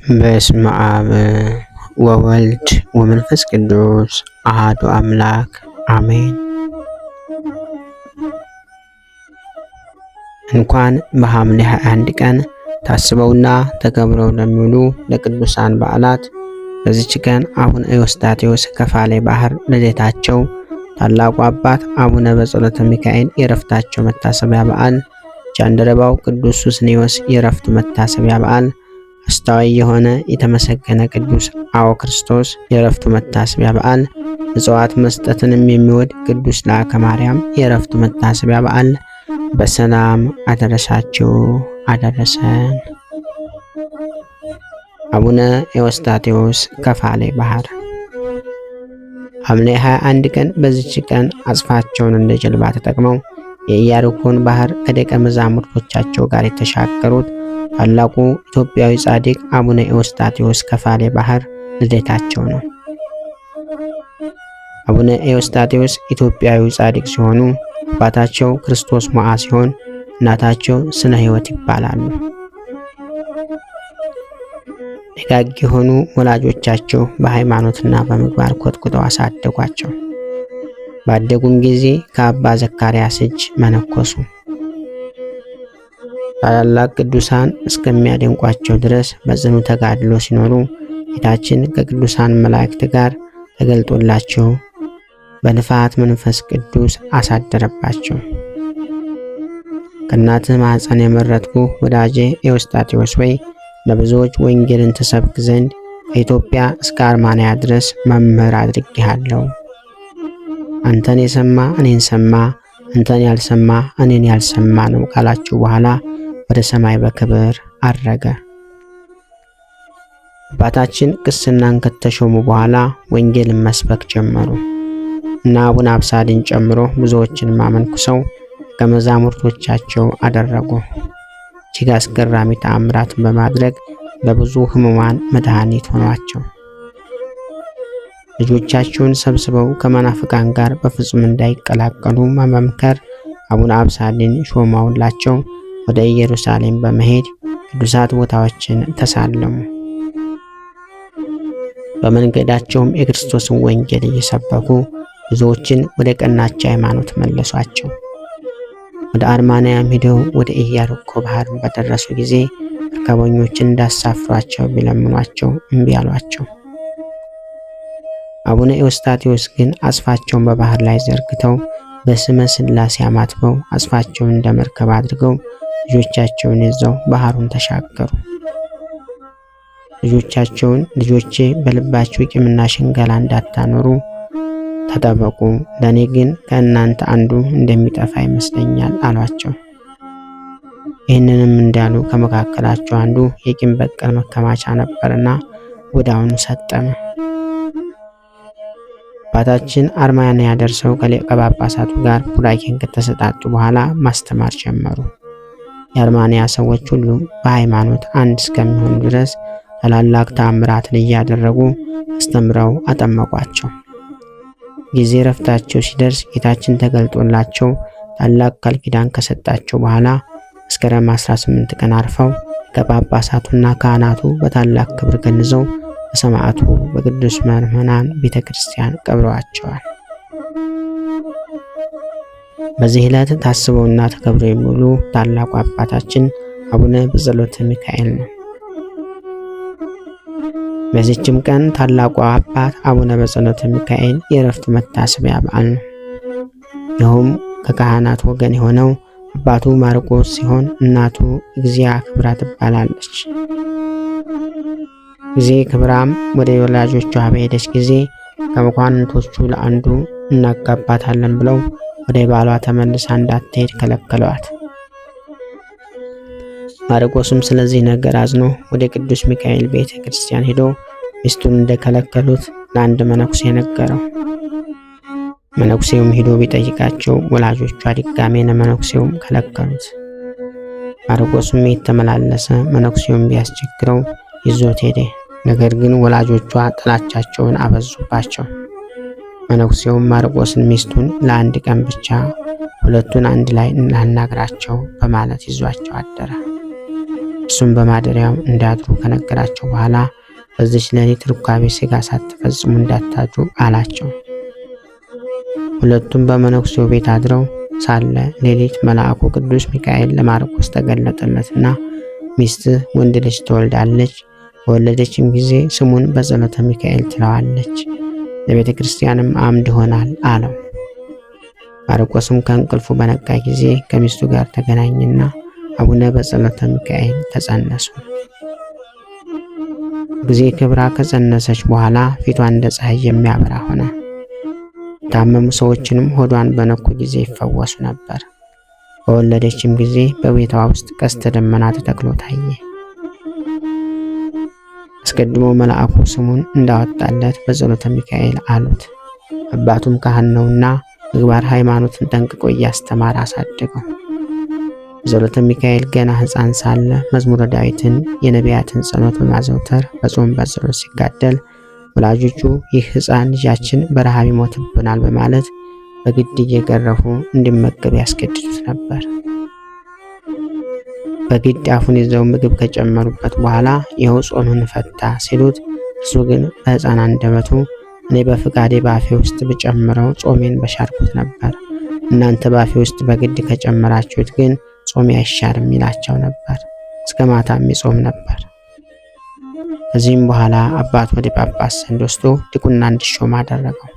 በስመ አብ ወወልድ ወመንፈስ ቅዱስ አሐዱ አምላክ አሜን። እንኳን በሐምሌ 21 ቀን ታስበውና ተከብረው ለሚውሉ ለቅዱሳን በዓላት በዚች ቀን አቡነ ኤዎስጣቴዎስ ከፋሌ ባህር ልደታቸው፣ ታላቁ አባት አቡነ በጸሎተ ሚካኤል የዕረፍታቸው መታሰቢያ በዓል፣ ጃንደረባው ቅዱስ ሱስንዮስ የዕረፍቱ መታሰቢያ በዓል፣ አስተዋይ የሆነ የተመሰገነ ቅዱስ አውክርስቶስ የዕረፍቱ መታሰቢያ በዓል፣ ምጽዋት መስጠትንም የሚወድ ቅዱስ ለአከ ማርያም የዕረፍቱ መታሰቢያ በዓል በሰላም አደረሳችሁ አደረሰን። አቡነ ኤዎስጣቴዎስ ከፋሌ ባህር። ሐምሌ 21 ቀን በዚች ቀን አጽፋቸውን እንደ ጀልባ ተጠቅመው የኢያሪኮን ባህር ከደቀ መዛሙርቶቻቸው ጋር የተሻገሩት ታላቁ ኢትዮጵያዊ ጻድቅ አቡነ ኤዎስጣቴዎስ ከፋሌ ባህር ልደታቸው ነው። አቡነ ኤዎስጣቴዎስ ኢትዮጵያዊ ጻድቅ ሲሆኑ አባታቸው ክርስቶስ ሞዓ ሲሆን እናታቸው ስነ ሕይወት ይባላሉ። ደጋግ የሆኑ ወላጆቻቸው በሃይማኖትና በምግባር ኮትኩተው አሳደጓቸው። ባደጉም ጊዜ ከአባ ዘካርያስ እጅ መነኮሱ። ታላላቅ ቅዱሳን እስከሚያደንቋቸው ድረስ በጽኑ ተጋድሎ ሲኖሩ ጌታችን ከቅዱሳን መላእክት ጋር ተገልጦላቸው በንፋት መንፈስ ቅዱስ አሳደረባቸው። ከእናትህ ማኅፀን የመረጥኩ ወዳጄ ኤዎስጣቴዎስ ወይ ለብዙዎች ወንጌልን ትሰብክ ዘንድ ከኢትዮጵያ እስከ አርማንያ ድረስ መምህር አድርጌሃለሁ። አንተን የሰማ እኔን ሰማ፣ አንተን ያልሰማ እኔን ያልሰማ ነው ካላችሁ በኋላ ወደ ሰማይ በክብር አረገ። አባታችን ቅስናን ከተሾሙ በኋላ ወንጌልን መስበክ ጀመሩ እና አቡነ አብሳድን ጨምሮ ብዙዎችን አመንኩሰው ከመዛሙርቶቻቸው አደረጉ። እጅግ አስገራሚ ተአምራትን በማድረግ ለብዙ ሕሙማን መድኃኒት ሆኗቸው። ልጆቻቸውን ሰብስበው ከመናፍቃን ጋር በፍጹም እንዳይቀላቀሉ በመምከር አቡነ አብሳድን ሾመውላቸው ወደ ኢየሩሳሌም በመሄድ ቅዱሳት ቦታዎችን ተሳለሙ። በመንገዳቸውም የክርስቶስን ወንጌል እየሰበኩ ብዙዎችን ወደ ቀናች ሃይማኖት መለሷቸው። ወደ አርማንያም ሄደው ወደ ኢያሪኮ ባህር በደረሱ ጊዜ መርከበኞችን እንዳሳፍሯቸው ቢለምኗቸው እምቢ አሏቸው። አቡነ ኤዎስጣቴዎስ ግን አጽፋቸውን በባህር ላይ ዘርግተው በስመ ሥላሴ አማትበው አጽፋቸውን እንደ መርከብ አድርገው ልጆቻቸውን ይዘው ባህሩን ተሻገሩ። ልጆቻቸውን ልጆቼ በልባችሁ ቂምና ሽንገላ እንዳታኖሩ ተጠበቁ፣ ለእኔ ግን ከእናንተ አንዱ እንደሚጠፋ ይመስለኛል አሏቸው። ይህንንም እንዳሉ ከመካከላቸው አንዱ የቂም በቀል መከማቻ ነበርና ወዲያውኑ ሰጠመ። አባታችን አርማንያ ደርሰው ከሊቀ ጳጳሳቱ ጋር ቡራኬን ከተሰጣጡ በኋላ ማስተማር ጀመሩ። የአርማንያ ሰዎች ሁሉ በሃይማኖት አንድ እስከሚሆኑ ድረስ ታላላቅ ተአምራትን እያደረጉ አስተምረው አጠመቋቸው። ጊዜ ረፍታቸው ሲደርስ ጌታችን ተገልጦላቸው ታላቅ ቃል ኪዳን ከሰጣቸው በኋላ መስከረም 18 ቀን አርፈው ከጳጳሳቱና ካህናቱ በታላቅ ክብር ገንዘው በሰማዕቱ በቅዱስ መርህናን ቤተ ክርስቲያን ቀብረዋቸዋል። በዚህ ዕለት ታስበውና ተከብረው የሚውሉ ታላቁ አባታችን አቡነ በጸሎተ ሚካኤል ነው። በዚህችም ቀን ታላቁ አባት አቡነ በጸሎተ ሚካኤል የዕረፍቱ መታሰቢያ በዓል ነው። ይኸውም ከካህናት ወገን የሆነው አባቱ ማርቆስ ሲሆን እናቱ እግዚአ ክብራ ትባላለች። እግዚአ ክብራም ወደ ወላጆቿ በሄደች ጊዜ ከመኳንንቶቹ ለአንዱ እናጋባታለን ብለው ወደ ባሏ ተመልሳ እንዳትሄድ ከለከሏት። ማርቆስም ስለዚህ ነገር አዝኖ ወደ ቅዱስ ሚካኤል ቤተ ክርስቲያን ሄዶ ሚስቱን እንደከለከሉት ለአንድ መነኩሴ ነገረው። መነኩሴውም ሄዶ ቢጠይቃቸው ወላጆቿ ድጋሜ ለመነኩሴውም ከለከሉት። ማርቆስም የተመላለሰ መነኩሴውም ቢያስቸግረው ይዞት ሄደ። ነገር ግን ወላጆቿ ጥላቻቸውን አበዙባቸው። መነኩሴውም ማርቆስን ሚስቱን ለአንድ ቀን ብቻ ሁለቱን አንድ ላይ እናናግራቸው በማለት ይዟቸው አደረ። እሱም በማደሪያው እንዳድሩ ከነገራቸው በኋላ በዚች ሌሊት ርካቤ ሥጋ ሳትፈጽሙ እንዳታድሩ አላቸው። ሁለቱም በመነኩሴው ቤት አድረው ሳለ ሌሊት መልአኩ ቅዱስ ሚካኤል ለማርቆስ ተገለጠለትና ሚስትህ ወንድ ልጅ ትወልዳለች፣ በወለደችም ጊዜ ስሙን በጸሎተ ሚካኤል ትለዋለች፣ ለቤተ ክርስቲያንም አምድ ይሆናል አለው። ማርቆስም ከእንቅልፉ በነቃ ጊዜ ከሚስቱ ጋር ተገናኘና አቡነ በጸሎተ ሚካኤል ተጸነሱ። ጊዜ ክብራ ከጸነሰች በኋላ ፊቷ እንደ ፀሐይ የሚያበራ ሆነ። የታመሙ ሰዎችንም ሆዷን በነኩ ጊዜ ይፈወሱ ነበር። በወለደችም ጊዜ በቤቷ ውስጥ ቀስተ ደመና ተተክሎ ታየ። አስቀድሞ መልአኩ ስሙን እንዳወጣለት በጸሎተ ሚካኤል አሉት። አባቱም ካህን ነውና ምግባር ሃይማኖትን ጠንቅቆ እያስተማረ አሳደገው። በጸሎተ ሚካኤል ገና ሕፃን ሳለ መዝሙረ ዳዊትን የነቢያትን ጸሎት በማዘውተር በጾም በጸሎት ሲጋደል ወላጆቹ ይህ ሕፃን ልጃችን በረሃብ ይሞትብናል በማለት በግድ እየገረፉ እንዲመገብ ያስገድዱት ነበር። በግድ አፉን ይዘው ምግብ ከጨመሩበት በኋላ ይኸው ጾምን ፈታ ሲሉት እርሱ ግን በሕፃን አንደበቱ እኔ በፍቃዴ ባፌ ውስጥ ብጨምረው ጾሜን በሻርኩት ነበር፣ እናንተ ባፌ ውስጥ በግድ ከጨመራችሁት ግን ጾሜ አይሻርም ይላቸው ነበር። እስከ ማታም ይጾም ነበር። ከዚህም በኋላ አባቱ ወደ ጳጳስ ዘንድ ወስዶ ዲቁና እንዲሾም አደረገው።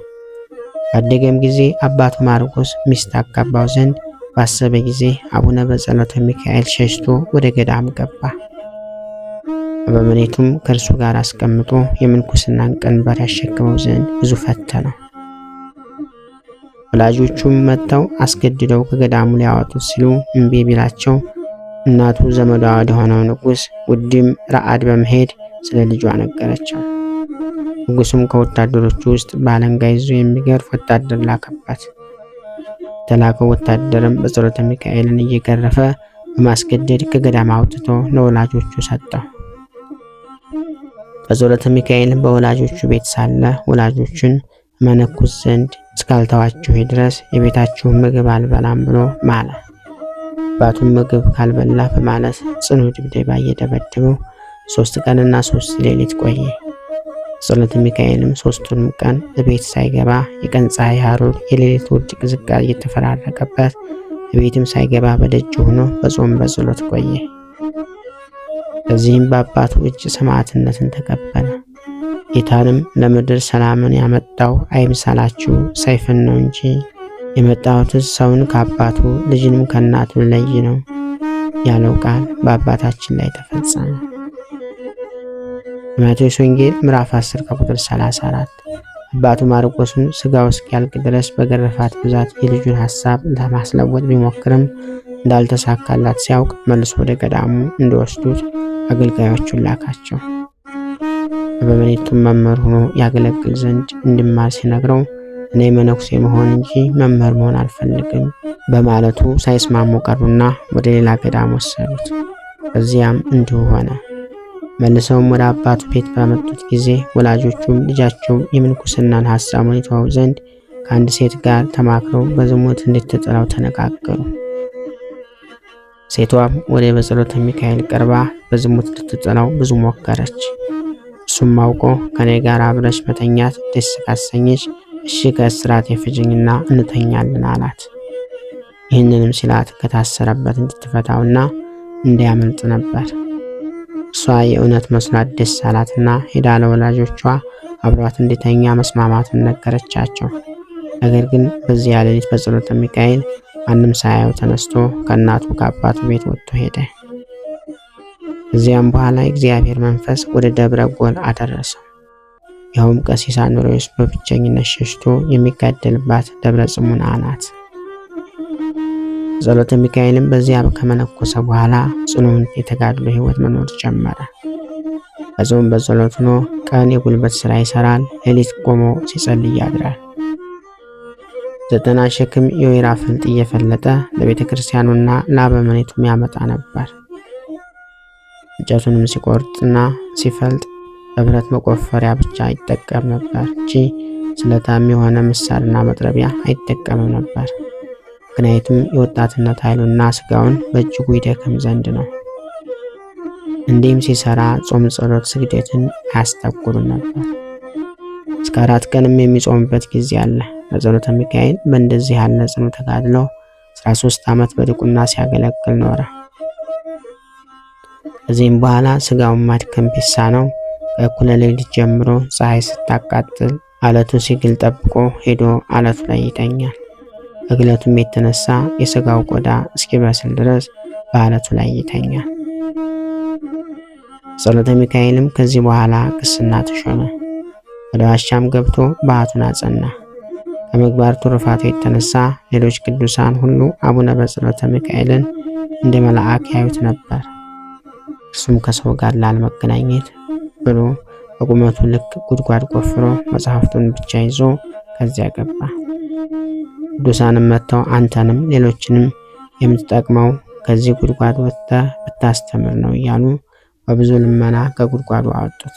ባደገም ጊዜ አባቱ ማርቆስ ሚስት አጋባው ዘንድ ባሰበ ጊዜ አቡነ በጸሎተ ሚካኤል ሸሽቶ ወደ ገዳም ገባ። አበምኔቱም ከእርሱ ጋር አስቀምጦ የምንኩስናን ቀንበር ያሸክመው ዘንድ ብዙ ፈተነው። ወላጆቹም መጥተው አስገድደው ከገዳሙ ሊያወጡት ሲሉ እምቢ ቢላቸው እናቱ ዘመዷ ወደ ሆነው ንጉሥ ውድም ረአድ በመሄድ ስለ ልጇ ነገረችው። ንጉሡም ከወታደሮቹ ውስጥ ባለንጋ ይዞ የሚገርፍ ወታደር ላከባት። የተላከው ወታደርም በጸሎተ ሚካኤልን እየገረፈ በማስገደድ ከገዳም አውጥቶ ለወላጆቹ ሰጠው። በጸሎተ ሚካኤል በወላጆቹ ቤት ሳለ ወላጆቹን መነኩስ ዘንድ እስካልተዋችሁ ድረስ የቤታችሁን ምግብ አልበላም ብሎ ማለ። አባቱም ምግብ ካልበላ በማለት ጽኑ ድብደባ እየደበደበው 3 ቀንና 3 ሌሊት ቆየ። ጸሎተ ሚካኤልም 3ቱንም ቀን በቤት ሳይገባ የቀን ፀሐይ ሐሩር የሌሊት ውርጭ ቅዝቃዜ እየተፈራረቀበት በቤትም ሳይገባ በደጅ ሆኖ በጾም በጸሎት ቆየ። ከዚህም በአባቱ እጅ ሰማዕትነትን ተቀበለ። ጌታንም ለምድር ሰላምን ያመጣው አይምሰላችሁ ሰይፍን ነው እንጂ የመጣሁት ሰውን ከአባቱ ልጅንም ከእናቱ ለይ ነው ያለው ቃል በአባታችን ላይ ተፈጸመ። ማቴዎስ ወንጌል ምዕራፍ 10 ከቁጥር 34። አባቱ ማርቆስን ስጋው እስኪያልቅ ድረስ በገረፋት ብዛት የልጁን ሐሳብ ለማስለወጥ ቢሞክርም እንዳልተሳካላት ሲያውቅ መልሶ ወደ ገዳሙ እንዲወስዱት አገልጋዮቹን ላካቸው። በመኔቱም መምህር ሆኖ ያገለግል ዘንድ እንዲማር ሲነግረው እኔ መነኩሴ መሆን እንጂ መምህር መሆን አልፈልግም በማለቱ ሳይስማሙ ቀሩና ወደ ሌላ ገዳም ወሰዱት። በዚያም እንዲሁ ሆነ። መልሰውም ወደ አባቱ ቤት ባመጡት ጊዜ ወላጆቹም ልጃቸው የምንኩስናን ሐሳቡን ይተወው ዘንድ ከአንድ ሴት ጋር ተማክረው በዝሙት እንድትጥለው ተነጋገሩ። ሴቷም ወደ በጸሎተ ሚካኤል ቀርባ በዝሙት ልትጥለው ብዙ ሞከረች። እሱም አውቆ ከኔ ጋር አብረሽ መተኛት ደስ ካሰኘሽ እሺ ከእስራት የፍጅኝና እንተኛለን አላት። ይህንንም ሲላት ከታሰረበት እንድትፈታውና እንዲያመልጥ ነበር። እሷ የእውነት መስሏት ደስ አላትና ሄዳ ለወላጆቿ አብሯት እንዲተኛ መስማማትን ነገረቻቸው። ነገር ግን በዚያ ሌሊት በጸሎተ ሚካኤል ማንም ሳያየው ተነስቶ ከእናቱ ከአባቱ ቤት ወጥቶ ሄደ። ከዚያም በኋላ የእግዚአብሔር መንፈስ ወደ ደብረ ጎል አደረሰው። ይኸውም ቀሲስ አኖሬዎስ በብቸኝነት ሸሽቶ የሚጋደልባት ደብረ ጽሙና ናት። ጸሎተ ሚካኤልም በዚያ ከመነኮሰ በኋላ ጽኑን የተጋድሎ ሕይወት መኖር ጀመረ። በጾም በጸሎት ሆኖ ቀን የጉልበት ሥራ ይሰራል፣ ሌሊት ቆሞ ሲጸልይ ያድራል። 90 ሸክም የወይራ ፍልጥ እየፈለጠ ለቤተ ክርስቲያኑና ለአበምኔቱም ያመጣ ነበር። እንጨቱንም ሲቆርጥና ሲፈልጥ በብረት መቆፈሪያ ብቻ ይጠቀም ነበር እንጂ ስለታም የሆነ ምሳርና መጥረቢያ አይጠቀምም ነበር። ምክንያቱም የወጣትነት ኃይሉና ስጋውን በእጅጉ ይደክም ዘንድ ነው። እንዲህም ሲሰራ ጾም፣ ጸሎት፣ ስግደትን አያስታጉልም ነበር። እስከ 4 ቀንም የሚጾምበት ጊዜ አለ። በጸሎተ ሚካኤል በእንደዚህ ያለ ጽኑ ተጋድሎ 13 ዓመት በድቁና ሲያገለግል ኖረ። ከዚህም በኋላ ስጋውን ማድከም ቢሳነው ከእኩለ ሌሊት ጀምሮ ፀሐይ ስታቃጥል አለቱ ሲግል ጠብቆ ሄዶ አለቱ ላይ ይተኛል። ከግለቱም የተነሳ የስጋው ቆዳ እስኪበስል ድረስ በአለቱ ላይ ይተኛል። ጸሎተ ሚካኤልም ከዚህ በኋላ ቅስና ተሾመ። ወደ ዋሻም ገብቶ በዓቱን አጸና። ከምግባር ትሩፋቱ የተነሳ ሌሎች ቅዱሳን ሁሉ አቡነ በጸሎተ ሚካኤልን እንደ መልአክ ያዩት ነበር። እርሱም ከሰው ጋር ላለመገናኘት ብሎ በቁመቱ ልክ ጉድጓድ ቆፍሮ መጽሐፍቱን ብቻ ይዞ ከዚያ ገባ። ቅዱሳንም መጥተው አንተንም ሌሎችንም የምትጠቅመው ከዚህ ጉድጓድ ወጥተህ ብታስተምር ነው እያሉ በብዙ ልመና ከጉድጓዱ አወጡት።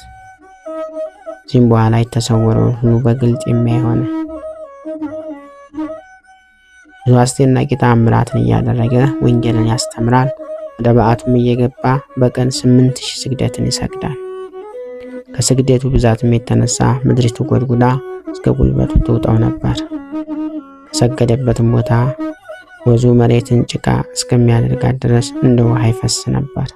ከዚህም በኋላ የተሰወረውን ሁሉ በግልጥ የሚያይ ሆነ። ብዙ አስደናቂ ተአምራትን እያደረገ ወንጌልን ያስተምራል። ወደ በዓቱም እየገባ በቀን 8000 ስግደትን ይሰግዳል። ከስግደቱ ብዛትም የተነሳ ምድሪቱ ጎድጉዳ እስከ ጉልበቱ ትውጠው ነበር። ከሰገደበትም ቦታ ወዙ መሬትን ጭቃ እስከሚያደርጋት ድረስ እንደ ውሃ ይፈስ ነበር።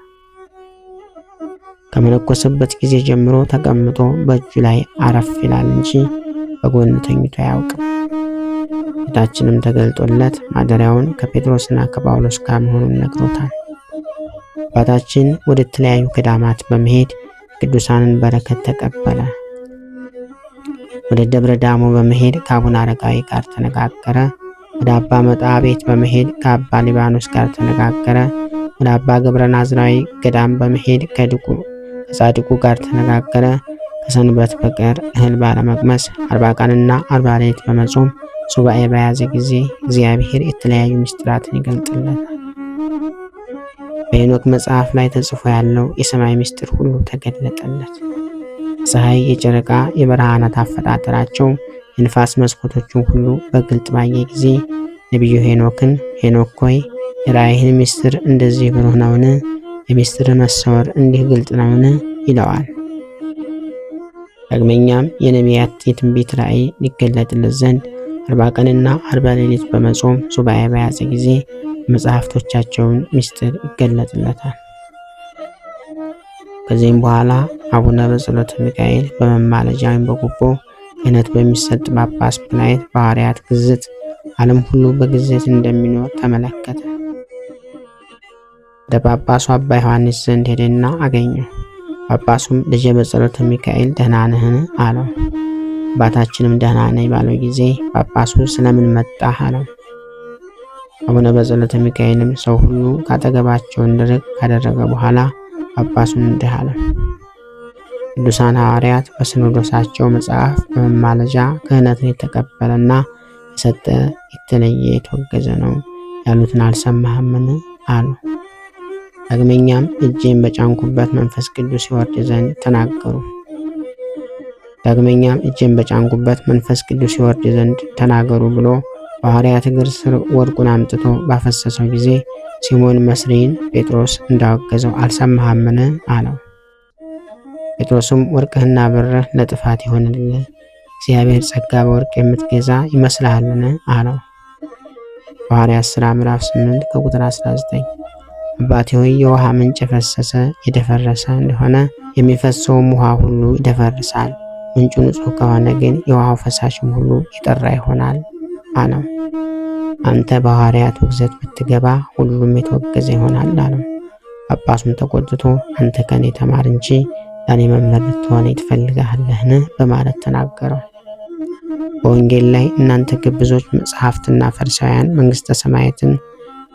ከመነኮሰበት ጊዜ ጀምሮ ተቀምጦ በእጁ ላይ አረፍ ይላል እንጂ በጎን ተኝቶ አያውቅም። ጌታችንም ተገልጦለት ማደሪያውን ከጴጥሮስና ከጳውሎስ ጋር መሆኑን ነግሮታል። አባታችን ወደ ተለያዩ ገዳማት በመሄድ ቅዱሳንን በረከት ተቀበለ። ወደ ደብረ ዳሞ በመሄድ ከአቡነ አረጋዊ ጋር ተነጋገረ። ወደ አባ መጣ ቤት በመሄድ ከአባ ሊባኖስ ጋር ተነጋገረ። ወደ አባ ገብረ ናዝራዊ ገዳም በመሄድ ከጻድቁ ጋር ተነጋገረ። ከሰንበት በቀር እህል ባለመቅመስ 40 ቀንና 40 ሌሊት በመጾም ሱባኤ በያዘ ጊዜ እግዚአብሔር የተለያዩ ምስጢራትን ይገልጥለታል። በሄኖክ መጽሐፍ ላይ ተጽፎ ያለው የሰማይ ምስጢር ሁሉ ተገለጠለት። ፀሐይ፣ የጨረቃ፣ የብርሃናት አፈጣጠራቸው፣ የንፋስ መስኮቶቹን ሁሉ በግልጥ ባየ ጊዜ ነቢዩ ሄኖክን ሄኖክ ሆይ የራእይህን ምስጢር እንደዚህ ብሩህ ነውን? የምስጢር መሰወር እንዲህ ግልጥ ነውን? ይለዋል። ዳግመኛም የነቢያት የትንቢት ራእይ ሊገለጥለት ዘንድ 40 ቀንና 40 ሌሊት በመጾም ሱባኤ በያዘ ጊዜ መጽሐፍቶቻቸውን ምስጢር ይገለጥለታል። ከዚህም በኋላ አቡነ በጸሎተ ሚካኤል በመማለጃ ወይም በጉቦ ክህነት በሚሰጥ ጳጳስ ምክንያት በሐዋርያት ግዝት ዓለም ሁሉ በግዝት እንደሚኖር ተመለከተ። ወደ ጳጳሱ አባ ዮሐንስ ዘንድ ሄደና አገኘው። ጳጳሱም ልጄ በጸሎተ ሚካኤል ደህና ነህን? አለው። አባታችንም ደህና ነኝ ባለው ጊዜ ጳጳሱ ስለምን መጣህ? አለው። አቡነ በጸሎተ ሚካኤልም ሰው ሁሉ ካጠገባቸው እንዲርቅ ካደረገ በኋላ ጳጳሱን እንዲህ አለ። ቅዱሳን ሐዋርያት በሲኖዶሳቸው መጽሐፍ በመማለጃ ክህነትን የተቀበለና የሰጠ የተለየ የተወገዘ ነው ያሉትን አልሰማህምን? አሉ። ዳግመኛም እጄን በጫንኩበት መንፈስ ቅዱስ ይወርድ ዘንድ ተናገሩ ብሎ በሐዋርያት እግር ስር ወርቁን አምጥቶ ባፈሰሰው ጊዜ ሲሞን መስሪን ጴጥሮስ እንዳወገዘው አልሰማህምን? አለው። ጴጥሮስም ወርቅህና ብርህ ለጥፋት ይሆንልህ፣ እግዚአብሔር ጸጋ በወርቅ የምትገዛ ይመስልሃልን? አለው። በሐዋርያት ሥራ ምዕራፍ 8 ከቁጥር 19 አባቴ ሆይ የውሃ ምንጭ የፈሰሰ የደፈረሰ እንደሆነ የሚፈሰውም ውሃ ሁሉ ይደፈርሳል፣ ምንጩ ንጹሕ ከሆነ ግን የውሃው ፈሳሽም ሁሉ የጠራ ይሆናል አለው። አንተ በሐዋርያት ውግዘት ብትገባ ሁሉም የተወገዘ ይሆናል አለው። ጳጳሱም ተቆጥቶ አንተ ከኔ ተማር እንጂ ለኔ መምህር ልትሆን ትፈልጋለህን? በማለት ተናገረው። በወንጌል ላይ እናንተ ግብዞች መጻሕፍትና ፈሪሳውያን መንግሥተ ሰማያትን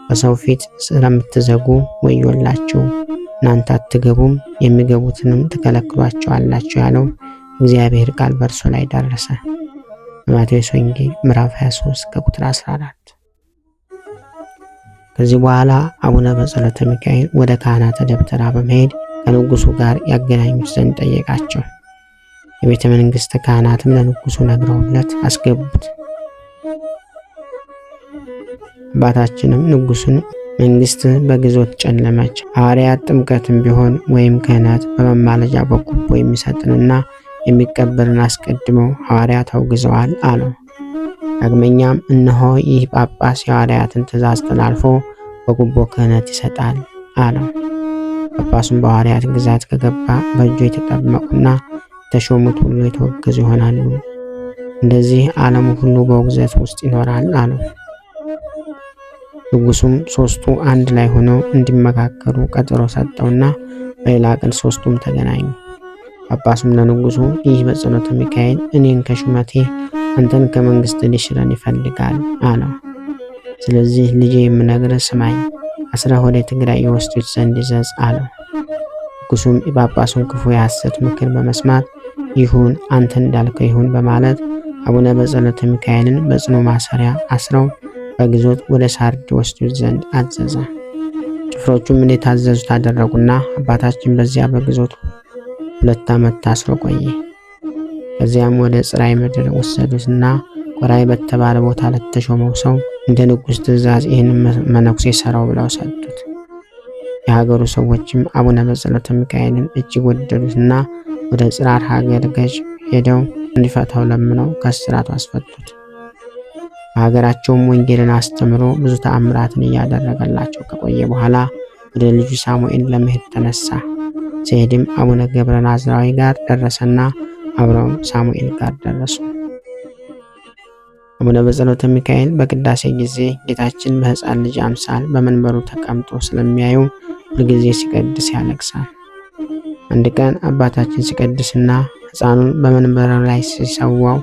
በሰው ፊት ስለምትዘጉ ወዮላችሁ፣ እናንተ አትገቡም የሚገቡትንም ትከለክሏቸዋላችሁ ያለው እግዚአብሔር ቃል በእርሱ ላይ ደረሰ። በማቴዎስ ወንጌል ምዕራፍ 23 ከቁጥር 14። ከዚህ በኋላ አቡነ በጸሎተ ሚካኤል ወደ ካህናተ ደብተራ በመሄድ ከንጉሱ ጋር ያገናኙት ዘንድ ጠየቃቸው። የቤተ መንግሥት ካህናትም ለንጉሱ ነግረውለት አስገቡት። አባታችንም ንጉሱን መንግስት በግዞት ጨለመች። ሐዋርያት ጥምቀትም ቢሆን ወይም ክህነት በመማለጃ በጉቦ የሚሰጥንና የሚቀበልን አስቀድመው ሐዋርያት አውግዘዋል አለው። ዳግመኛም እነሆ ይህ ጳጳስ የሐዋርያትን ትእዛዝ ተላልፎ በጉቦ ክህነት ይሰጣል አለው። ጳጳሱም በሐዋርያት ግዛት ከገባ በእጁ የተጠመቁና የተሾሙት ሁሉ የተወገዙ ይሆናሉ። እንደዚህ ዓለሙ ሁሉ በውግዘት ውስጥ ይኖራል አለው። ንጉሱም ሦስቱ አንድ ላይ ሆነው እንዲመካከሩ ቀጠሮ ሰጠውና በሌላ ቀን ሦስቱም ተገናኙ። ጳጳሱም ለንጉሱ ይህ በጸሎተ ሚካኤል እኔን ከሹመቴ አንተን ከመንግስት ሊሽረን ይፈልጋል አለው። ስለዚህ ልጄ የምነግርህ ስማኝ፣ አስረህ ወደ ትግራይ የወስዱት ዘንድ ይዘዝ አለው። ንጉሱም የጳጳሱን ክፉ የሐሰት ምክር በመስማት ይሁን አንተ እንዳልከው ይሁን በማለት አቡነ በጸሎተ ሚካኤልን በጽኑ ማሰሪያ አስረው በግዞት ወደ ሳርድ ወስዱት ዘንድ አዘዘ። ጭፍሮቹም እንደታዘዙት አደረጉና አባታችን በዚያ በግዞት 2 ዓመት ታስሮ ቆየ። ከዚያም ወደ ጽራይ ምድር ወሰዱትና ቆራይ በተባለ ቦታ ለተሾመው ሰው እንደ ንጉሥ ትእዛዝ ይህን መነኩሴ ሰራው ብለው ሰጡት። የሀገሩ ሰዎችም አቡነ በጸሎተ ሚካኤልን እጅግ ወደዱትና ወደ ጽራር ሀገር ገዥ ሄደው እንዲፈታው ለምነው ከእስራቱ አስፈቱት። በሀገራቸውም ወንጌልን አስተምሮ ብዙ ተአምራትን እያደረገላቸው ከቆየ በኋላ ወደ ልጁ ሳሙኤል ለመሄድ ተነሳ። ሲሄድም አቡነ ገብረ ናዝራዊ ጋር ደረሰና አብረው ሳሙኤል ጋር ደረሱ። አቡነ በጸሎተ ሚካኤል በቅዳሴ ጊዜ ጌታችን በሕፃን ልጅ አምሳል በመንበሩ ተቀምጦ ስለሚያዩ ሁልጊዜ ሲቀድስ ያለቅሳል። አንድ ቀን አባታችን ሲቀድስና ሕፃኑን በመንበሩ ላይ ሲሰዋው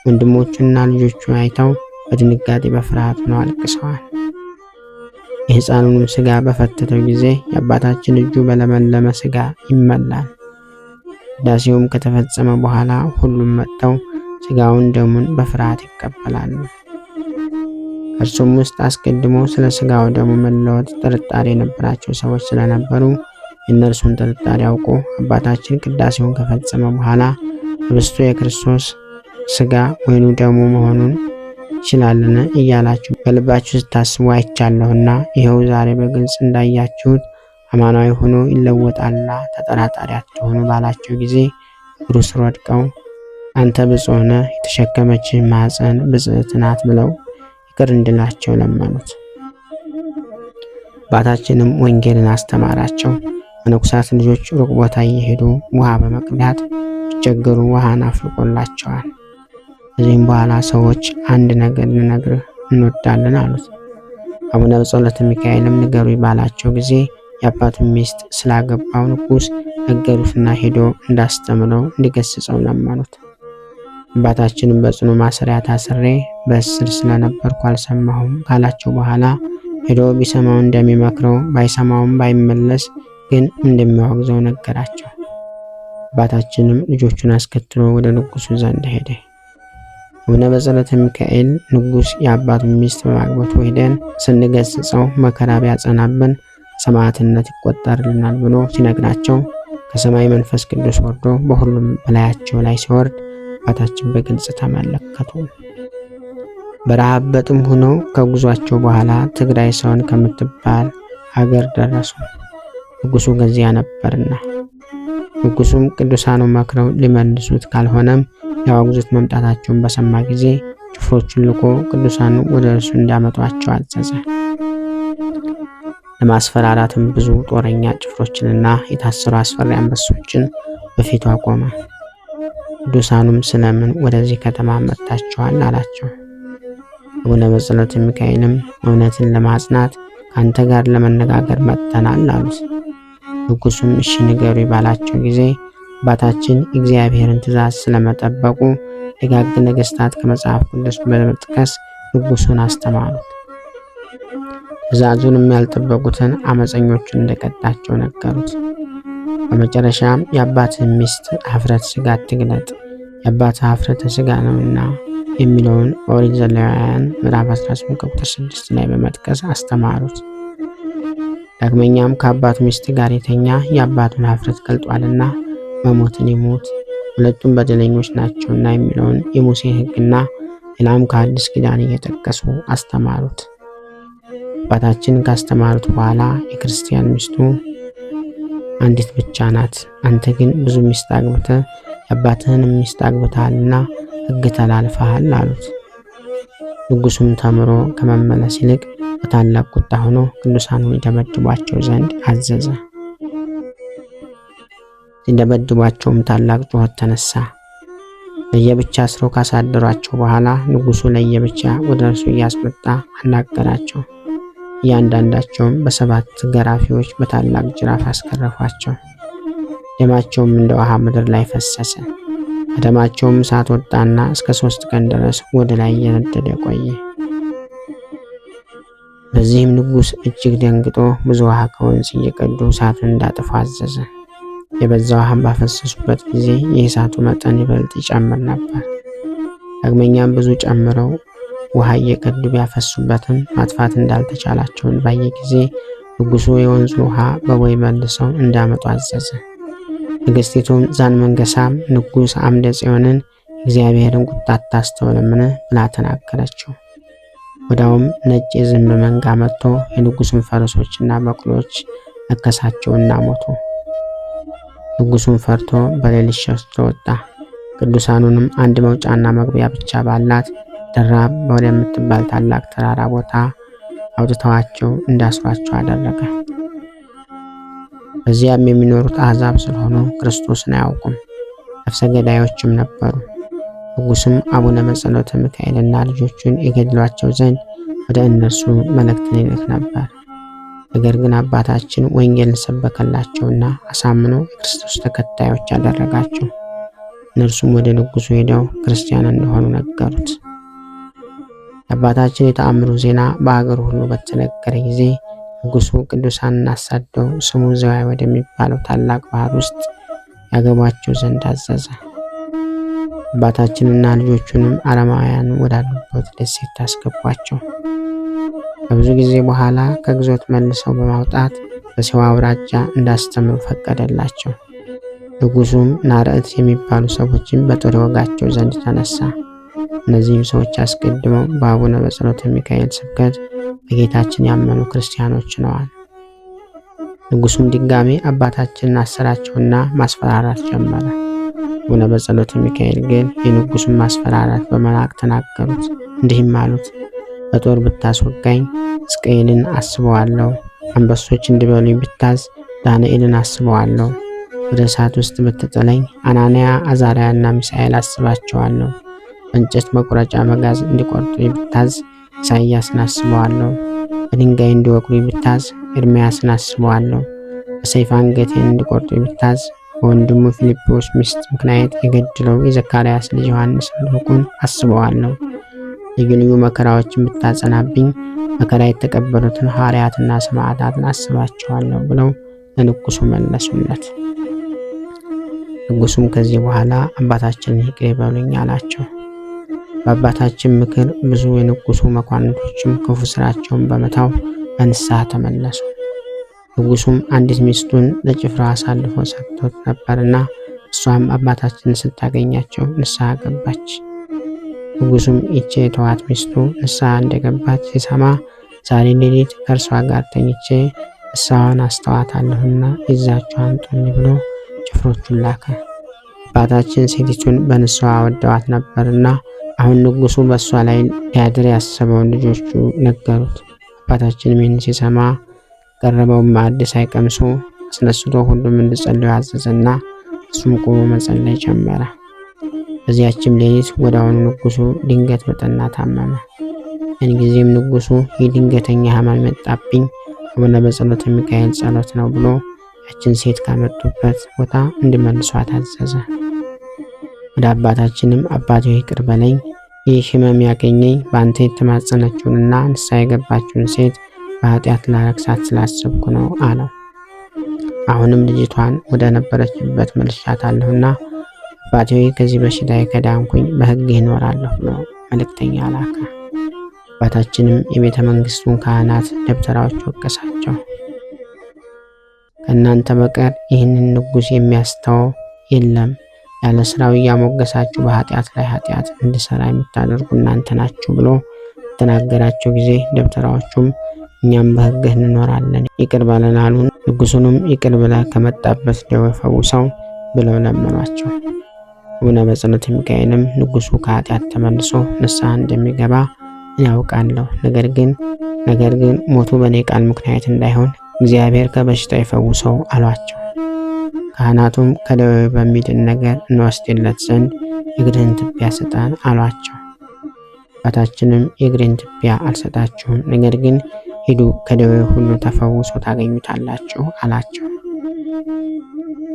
ወንድሞቹና ልጆቹ አይተው በድንጋጤ በፍርሃት ሆነው አልቅሰዋል። የሕፃኑንም ሥጋ በፈተተው ጊዜ የአባታችን እጁ በለመለመ ሥጋ ይመላል። ቅዳሴውም ከተፈጸመ በኋላ ሁሉም መጥተው ሥጋውን ደሙን በፍርሃት ይቀበላሉ። ከእርሱም ውስጥ አስቀድሞ ስለ ሥጋው ደሙ መለወጥ ጥርጣሬ የነበራቸው ሰዎች ስለነበሩ የእነርሱን ጥርጣሬ አውቆ አባታችን ቅዳሴውን ከፈጸመ በኋላ ህብስቱ የክርስቶስ ሥጋ ወይኑ ደሙ መሆኑን ይችላልን እያላችሁ በልባችሁ ስታስቡ አይቻለሁና ይኸው ዛሬ በግልጽ እንዳያችሁት አማናዊ ሆኖ ይለወጣልና ተጠራጣሪ አትሆኑ ባላቸው ጊዜ እግሩ ስር ወድቀው አንተ ብፁዕ ነህ፣ የተሸከመችህ ማኅፀን ብፅዕት ናት ብለው ይቅር እንዲላቸው ለመኑት። አባታችንም ወንጌልን አስተማራቸው። መነኮሳት ልጆች ሩቅ ቦታ እየሄዱ ውሃ በመቅዳት ቢቸገሩ ውሃን አፍልቆላቸዋል። ከዚህም በኋላ ሰዎች አንድ ነገር ልነግርህ እንወዳለን አሉት። አቡነ በጸሎተ ሚካኤልም ንገሩ ባላቸው ጊዜ የአባቱን ሚስት ስላገባው ንጉሥ ነገሩትና ሄዶ እንዳስተምረው እንዲገስጸው ለመኑት። አባታችንም በጽኑ ማሰሪያ ታስሬ በእስር ስለነበርኩ አልሰማሁም ካላቸው በኋላ ሄዶ ቢሰማው እንደሚመክረው ባይሰማውም ባይመለስ ግን እንደሚያወግዘው ነገራቸው። አባታችንም ልጆቹን አስከትሎ ወደ ንጉሱ ዘንድ ሄደ። አቡነ በጸሎተ ሚካኤል ንጉሥ የአባቱን ሚስት በማግባቱ ሄደን ስንገስጸው መከራ ቢያጸናብን ሰማዕትነት ይቆጠርልናል ብሎ ሲነግራቸው ከሰማይ መንፈስ ቅዱስ ወርዶ በሁሉም በላያቸው ላይ ሲወርድ አባታችን በግልጽ ተመለከቱ። በረሃብ በጥም ሆነው ከጉዟቸው በኋላ ትግራይ ሰውን ከምትባል ሀገር ደረሱ። ንጉሱ ገዚያ ነበርና ንጉሱም ቅዱሳኑ መክረው ሊመልሱት ካልሆነም ያወግዙት መምጣታቸውን በሰማ ጊዜ ጭፍሮቹን ልኮ ቅዱሳኑ ወደ እርሱ እንዲያመጧቸው አዘዘ። ለማስፈራራትም ብዙ ጦረኛ ጭፍሮችንና የታሰሩ አስፈሪ አንበሶችን በፊቱ አቆመ። ቅዱሳኑም ስለምን ወደዚህ ከተማ መጥታችኋል አላቸው። አቡነ በጸሎተ ሚካኤልም እውነትን ለማጽናት ከአንተ ጋር ለመነጋገር መጥተናል አሉት። ንጉሱም እሺ ንገሩ ባላቸው ጊዜ አባታችን እግዚአብሔርን ትእዛዝ ስለመጠበቁ ደጋግ ነገሥታት ከመጽሐፍ ቅዱስ በመጥቀስ ንጉሱን አስተማሩት። ትእዛዙንም ያልጠበቁትን አመፀኞቹን እንደቀጣቸው ነገሩት። በመጨረሻም የአባትህ ሚስት ኀፍረተ ሥጋ አትግለጥ፣ የአባትህ ኀፍረተ ሥጋ ነውና የሚለውን ኦሪት ዘሌዋውያን ምዕራፍ 18 ቁጥር 6 ላይ በመጥቀስ አስተማሩት። ዳግመኛም ከአባቱ ሚስት ጋር የተኛ የአባቱን ኀፍረት ገልጧልና መሞትን ይሙት፣ ሁለቱም በደለኞች ናቸውና የሚለውን የሙሴ ሕግና ሌላም ከአዲስ ኪዳን እየጠቀሱ አስተማሩት። አባታችን ካስተማሩት በኋላ የክርስቲያን ሚስቱ አንዲት ብቻ ናት፣ አንተ ግን ብዙ ሚስት አግብተህ የአባትህን ሚስት አግብተሃልና ሕግ ተላልፈሃል አሉት። ንጉሱም ተምሮ ከመመለስ ይልቅ በታላቅ ቁጣ ሆኖ ቅዱሳኑን ይደበድቧቸው ዘንድ አዘዘ። ሲደበድቧቸውም ታላቅ ጩኸት ተነሳ። ለየብቻ አስረው ካሳደሯቸው በኋላ ንጉሱ ለየብቻ ወደ እርሱ እያስመጣ አናገራቸው። እያንዳንዳቸውም በ7 ገራፊዎች በታላቅ ጅራፍ አስገረፏቸው። ደማቸውም እንደ ውሃ ምድር ላይ ፈሰሰ። ከደማቸውም እሳት ወጣና እስከ 3 ቀን ድረስ ወደ ላይ እየነደደ ቆየ። በዚህም ንጉስ እጅግ ደንግጦ ብዙ ውሃ ከወንዝ እየቀዱ እሳቱን እንዳጠፉ አዘዘ። የበዛ ውሃም ባፈሰሱበት ጊዜ የእሳቱ መጠን ይበልጥ ይጨምር ነበር። ዳግመኛም ብዙ ጨምረው ውሃ እየቀዱ ቢያፈሱበትም ማጥፋት እንዳልተቻላቸውን ባየ ጊዜ ንጉሱ የወንዙን ውሃ በቦይ መልሰው እንዳመጡ አዘዘ። ንግስቲቱም ዛን መንገሳም ንጉስ አምደ ጽዮንን እግዚአብሔርን ቁጣ አታስተውልምን ብላ ተናገረችው። ወዲያውም ነጭ የዝንብ መንጋ መጥቶ የንጉሱን ፈረሶችና በቅሎች ነከሳቸውና ሞቱ። ንጉሱን ፈርቶ በሌሊት ሸሽቶ ወጣ። ቅዱሳኑንም አንድ መውጫና መግቢያ ብቻ ባላት ደራብ ወደምትባል ታላቅ ተራራ ቦታ አውጥተዋቸው እንዳስሯቸው አደረገ። በዚያም የሚኖሩት አሕዛብ ስለሆኑ ክርስቶስን አያውቁም፣ ነፍሰ ገዳዮችም ነበሩ። ንጉሱም አቡነ በጸሎተ ሚካኤልና ልጆቹን የገድሏቸው ዘንድ ወደ እነርሱ መልእክትን ይልክ ነበር። ነገር ግን አባታችን ወንጌልን ሰበከላቸውና አሳምኖ የክርስቶስ ተከታዮች አደረጋቸው። እነርሱም ወደ ንጉሱ ሄደው ክርስቲያን እንደሆኑ ነገሩት። የአባታችን የተአምሩ ዜና በአገሩ ሁሉ በተነገረ ጊዜ ንጉሱ ቅዱሳንን አሳደው ስሙ ዘዋይ ወደሚባለው ታላቅ ባህር ውስጥ ያገቧቸው ዘንድ አዘዘ። አባታችንና ልጆቹንም አረማውያን ወዳሉበት ደሴት አስገቧቸው። ከብዙ ጊዜ በኋላ ከግዞት መልሰው በማውጣት በሰው አውራጃ እንዳስተምሩ ፈቀደላቸው። ንጉሱም ናርዕት የሚባሉ ሰዎችን በጦር ወጋቸው ዘንድ ተነሳ። እነዚህም ሰዎች አስቀድመው በአቡነ በጸሎተ ሚካኤል ስብከት በጌታችን ያመኑ ክርስቲያኖች ነዋል። ንጉሱም ድጋሜ አባታችንን አሰራቸውና ማስፈራራት ጀመረ። አቡነ በጸሎተ ሚካኤል ግን የንጉሱን ማስፈራራት በመናቅ ተናገሩት። እንዲህም አሉት፣ በጦር ብታስወጋኝ ሕዝቅኤልን አስበዋለሁ፣ አንበሶች እንዲበሉኝ ብታዝ ዳንኤልን አስበዋለሁ፣ ወደ እሳት ውስጥ ብትጥለኝ አናንያ አዛርያና ሚሳኤል አስባቸዋለሁ፣ በእንጨት መቁረጫ መጋዝ እንዲቆርጡኝ ብታዝ ኢሳይያስን አስበዋለሁ፣ በድንጋይ እንዲወቅሩኝ ብታዝ ኤርምያስን አስበዋለሁ፣ በሰይፍ አንገቴን እንዲቆርጡኝ ብታዝ በወንድሙ ፊልጶስ ሚስት ምክንያት የገድለው የዘካርያስ ልጅ ዮሐንስ መልኩን አስበዋለሁ፣ ልዩ ልዩ መከራዎችን ብታጸናብኝ መከራ የተቀበሉትን ሐዋርያትና ሰማዕታትን አስባቸዋለሁ ብለው ለንጉሱ መለሱለት። ንጉሱም ከዚህ በኋላ አባታችንን ይቅር ይበሉኝ አላቸው። በአባታችን ምክር ብዙ የንጉሱ መኳንንቶችም ክፉ ስራቸውን በመተው በንስሐ ተመለሱ። ንጉሱም አንዲት ሚስቱን ለጭፍራ አሳልፎ ሰጥቶት ነበርና እሷም አባታችንን ስታገኛቸው ንስሐ ገባች። ንጉሱም ይቺ የተዋት ሚስቱ ንስሐ እንደገባች ሲሰማ ዛሬ ሌሊት ከእርሷ ጋር ተኝቼ ንስሐዋን አስተዋታለሁና ይዛችሁ አምጡልኝ ብሎ ጭፍሮቹን ላከ። አባታችን ሴቲቱን በንስሐ ወደዋት ነበርና አሁን ንጉሱ በእሷ ላይ ሊያድር ያሰበውን ልጆቹ ነገሩት። አባታችንም ይህን ሲሰማ ቀረበውን ማዕድ ሳይቀምሱ አስነስቶ ሁሉም እንዲጸልዩ አዘዘና እሱም ቆሞ መጸለይ ጀመረ። በዚያችም ሌሊት ወዲያውኑ ንጉሱ ድንገት በጠና ታመመ። ያን ጊዜም ንጉሱ ይህ ድንገተኛ ሕማም መጣብኝ አቡነ በጸሎተ ሚካኤል ጸሎት ነው ብሎ ያችን ሴት ካመጡበት ቦታ እንዲመልሷት አዘዘ። ወደ አባታችንም አባቴ ይቅር በለኝ፣ ይህ ሕመም ያገኘኝ በአንተ የተማጸነችውንና ንስሐ የገባችውን ሴት በኃጢአት ላረክሳት ስላሰብኩ ነው አለው። አሁንም ልጅቷን ወደ ነበረችበት መልሻታለሁና አባቴ ከዚህ በሽታ ከዳንኩኝ በሕግ ይኖራለሁ ብሎ መልእክተኛ ላከ። አባታችንም የቤተ መንግስቱን ካህናት ደብተራዎች ወቀሳቸው። ከእናንተ በቀር ይህንን ንጉሥ የሚያስተው የለም፣ ያለ ስራው እያሞገሳችሁ በኃጢአት ላይ ኃጢአት እንዲሰራ የምታደርጉ እናንተ ናችሁ ብሎ የተናገራቸው ጊዜ ደብተራዎቹም እኛም በሕግህ እንኖራለን፣ ይቅር በለን አሉን። ንጉሡንም ይቅር ብለህ ከመጣበት ደዌ ፈውሰው ብለው ለመኗቸው። አቡነ በጸሎተ ሚካኤልም ንጉሡ ከኃጢአት ተመልሶ ንስሐ እንደሚገባ ያውቃለሁ፣ ነገር ግን ሞቱ በእኔ ቃል ምክንያት እንዳይሆን እግዚአብሔር ከበሽታው ይፈውሰው አሏቸው። ካህናቱም ከደዌ በሚድን ነገር እንወስድለት ዘንድ የእግርህን ትቢያ ስጠን አሏቸው። አባታችንም የእግሬን ትቢያ አልሰጣችሁም፣ ነገር ግን ሂዱ ከደዌ ሁሉ ተፈውሶ ታገኙታላችሁ አላቸው።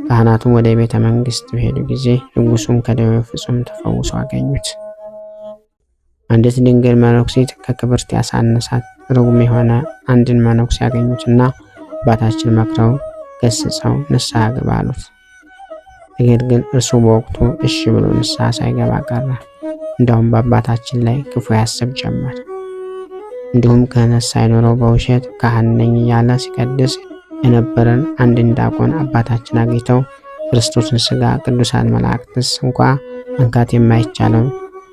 ካህናቱም ወደ ቤተ መንግሥት በሄዱ ጊዜ ንጉሡም ከደዌው ፍጹም ተፈውሶ አገኙት። አንዲት ድንግል መነኩሴት ከክብርት ያሳነሳት ርጉም የሆነ አንድን መነኩሴ ያገኙትና አባታችን መክረው ገስጸው ንስሐ ግባ አሉት። ነገር ግን እርሱ በወቅቱ እሺ ብሎ ንስሐ ሳይገባ ቀረ። እንዲያውም በአባታችን ላይ ክፉ ያስብ ጀመር። እንዲሁም ክህነት ሳይኖረው በውሸት ካህን ነኝ እያለ ሲቀድስ የነበረን አንድን ዲያቆን አባታችን አግኝተው ክርስቶስን ሥጋ ቅዱሳን መላእክትስ እንኳ መንካት የማይቻለው